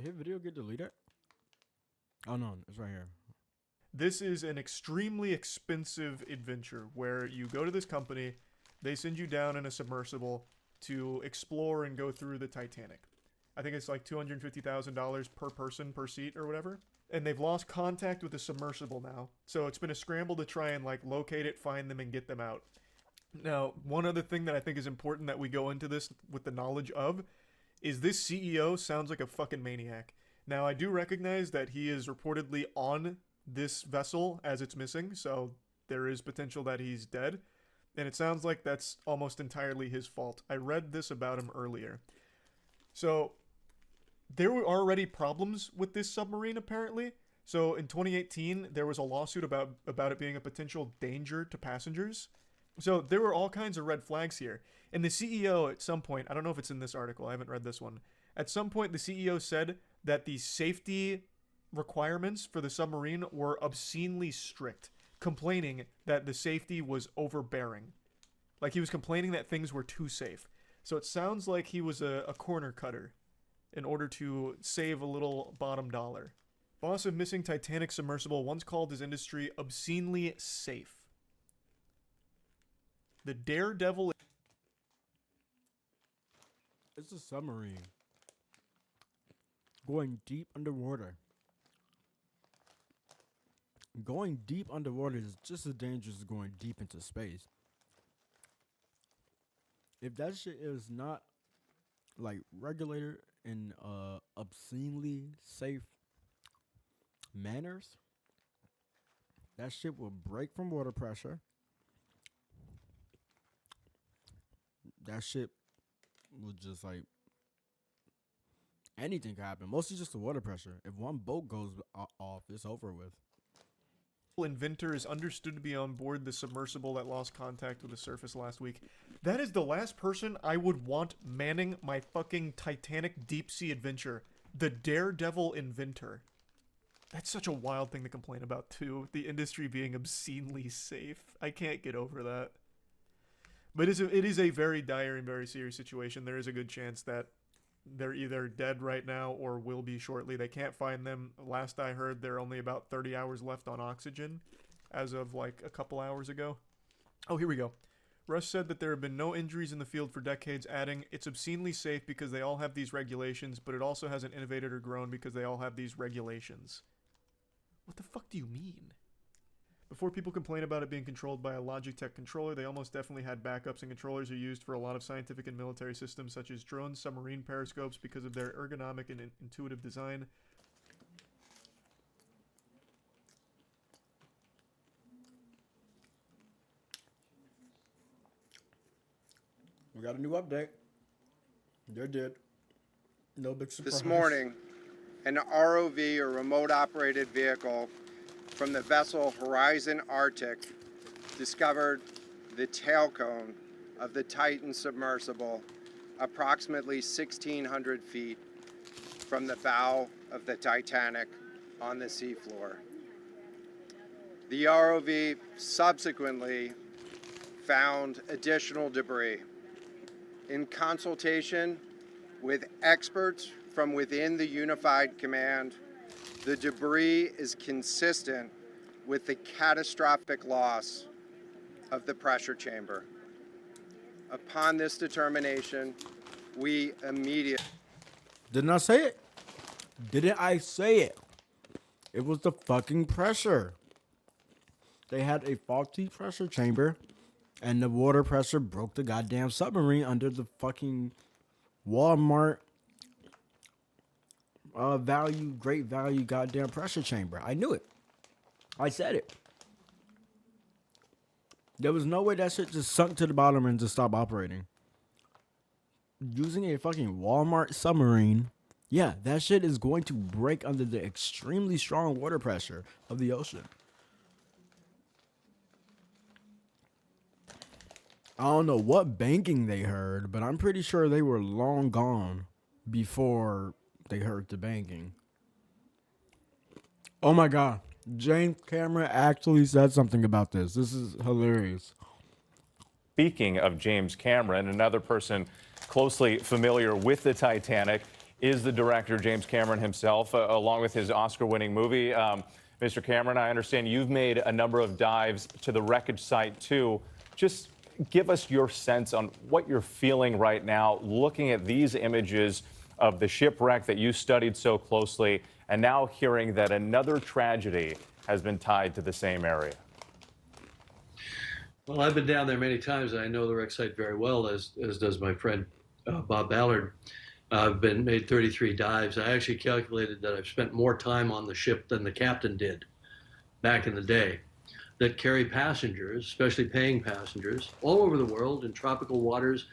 Did his video get deleted? Oh no, it's right here. This is an extremely expensive adventure where you go to this company, they send you down in a submersible to explore and go through the Titanic. I think it's like $250,000 per person per seat or whatever. And they've lost contact with the submersible now. So it's been a scramble to try and like locate it, find them, and get them out. Now, one other thing that I think is important that we go into this with the knowledge of is this CEO sounds like a fucking maniac. Now, I do recognize that he is reportedly on this vessel as it's missing, so there is potential that he's dead. And it sounds like that's almost entirely his fault. I read this about him earlier. So, there were already problems with this submarine, apparently. So, in 2018, there was a lawsuit about it being a potential danger to passengers. So, there were all kinds of red flags here. And the CEO, at some point, I don't know if it's in this article, I haven't read this one. At some point, the CEO said that the safety requirements for the submarine were obscenely strict, complaining that the safety was overbearing. Like, he was complaining that things were too safe. So it sounds like he was a corner cutter in order to save a little bottom dollar. Boss of missing Titanic submersible once called his industry obscenely safe. The Daredevil... It's a submarine. Going deep underwater. Going deep underwater is just as dangerous as going deep into space. If that shit is not like regulated in obscenely safe manners, that shit will break from water pressure. That shit will just like anything can happen. Mostly just the water pressure. If one boat goes off, it's over with. Inventor is understood to be on board the submersible that lost contact with the surface last week. That is the last person I would want manning my fucking Titanic deep sea adventure. The Daredevil Inventor. That's such a wild thing to complain about too. The industry being obscenely safe. I can't get over that. But it is a very dire and very serious situation. There is a good chance that they're either dead right now or will be shortly. They can't find them. Last I heard, there are only about 30 hours left on oxygen as of like a couple hours ago. Oh, here we go. Rush said that there have been no injuries in the field for decades, adding, it's obscenely safe because they all have these regulations, but it also hasn't innovated or grown because they all have these regulations. What the fuck do you mean? Before people complain about it being controlled by a Logitech controller, they almost definitely had backups, and controllers are used for a lot of scientific and military systems such as drones, submarine periscopes because of their ergonomic and intuitive design. We got a new update. They're dead. No big surprise. This morning, an ROV, or remote operated vehicle, from the vessel Horizon Arctic discovered the tail cone of the Titan submersible approximately 1,600 feet from the bow of the Titanic on the seafloor. The ROV subsequently found additional debris. In consultation with experts from within the Unified Command, the debris is consistent with the catastrophic loss of the pressure chamber. Upon this determination, we immediately... Didn't I say it? Didn't I say it? It was the fucking pressure. They had a faulty pressure chamber, and the water pressure broke the goddamn submarine under the fucking Walmart great value goddamn pressure chamber. I knew it. I said it. There was no way that shit just sunk to the bottom and just stopped operating. Using a fucking Walmart submarine, yeah, that shit is going to break under the extremely strong water pressure of the ocean. I don't know what banking they heard, but I'm pretty sure they were long gone before they heard the banking. Oh my god. James Cameron actually said something about this. This is hilarious. Speaking of James Cameron, another person closely familiar with the Titanic is the director, James Cameron himself, along with his Oscar-winning movie. Mr. Cameron, I understand you've made a number of dives to the wreckage site, too. Just give us your sense on what you're feeling right now, looking at these images of the shipwreck that you studied so closely, and now hearing that another tragedy has been tied to the same area. Well, I've been down there many times, and I know the wreck site very well, as does my friend Bob Ballard. I've made 33 dives. I actually calculated that I've spent more time on the ship than the captain did back in the day, that carry passengers, especially paying passengers, all over the world in tropical waters,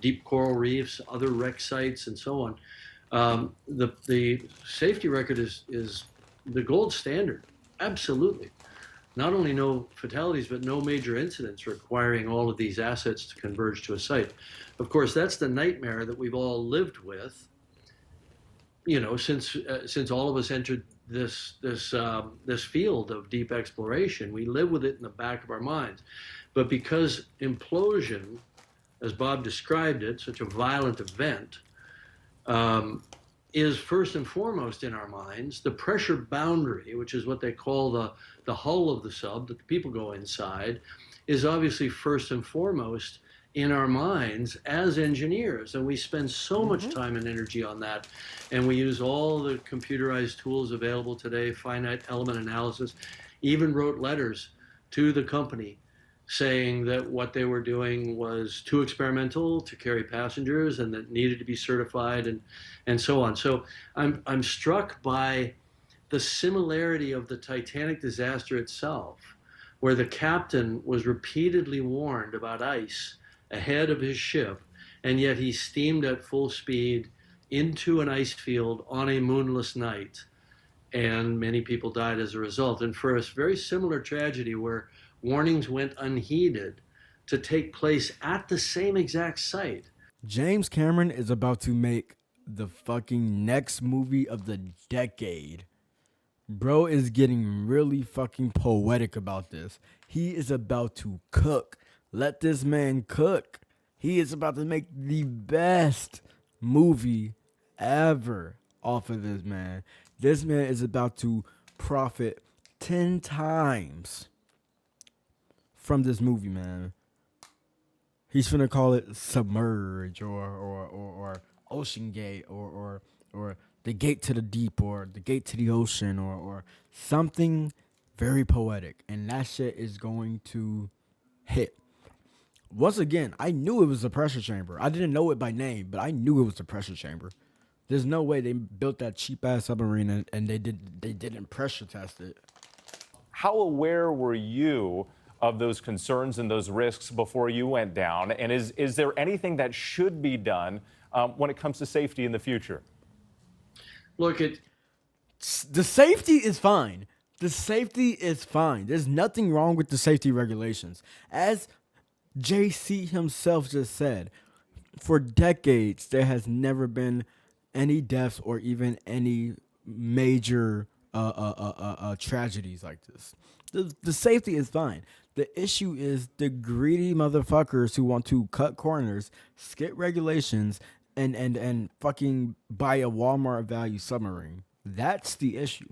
deep coral reefs, other wreck sites, and so on. The safety record is the gold standard, absolutely. Not only no fatalities, but no major incidents requiring all of these assets to converge to a site. Of course, that's the nightmare that we've all lived with, you know, since all of us entered this field of deep exploration. We live with it in the back of our minds. But because implosion, as Bob described it, such a violent event, is first and foremost in our minds, the pressure boundary, which is what they call the hull of the sub, that the people go inside, is obviously first and foremost in our minds as engineers. And we spend so much time and energy on that. And we use all the computerized tools available today, finite element analysis, even wrote letters to the company saying that what they were doing was too experimental to carry passengers and that needed to be certified and so on. So I'm struck by the similarity of the Titanic disaster itself, where the captain was repeatedly warned about ice ahead of his ship, and yet he steamed at full speed into an ice field on a moonless night, and many people died as a result. And for a very similar tragedy where warnings went unheeded to take place at the same exact site. James Cameron is about to make the fucking next movie of the decade. Bro is getting really fucking poetic about this. He is about to cook. Let this man cook. He is about to make the best movie ever off of this man. This man is about to profit 10 times from this movie, man. He's finna call it Submerge or OceanGate or the gate to the deep or the gate to the ocean or something very poetic. And that shit is going to hit. Once again, I knew it was a pressure chamber. I didn't know it by name, but I knew it was a pressure chamber. There's no way they built that cheap ass submarine and they didn't pressure test it. How aware were you of those concerns and those risks before you went down? And is there anything that should be done when it comes to safety in the future? Look, The safety is fine. The safety is fine. There's nothing wrong with the safety regulations. As JC himself just said, for decades, there has never been any deaths or even any major tragedies like this. The safety is fine. The issue is the greedy motherfuckers who want to cut corners, skip regulations, and fucking buy a Walmart value submarine. That's the issue.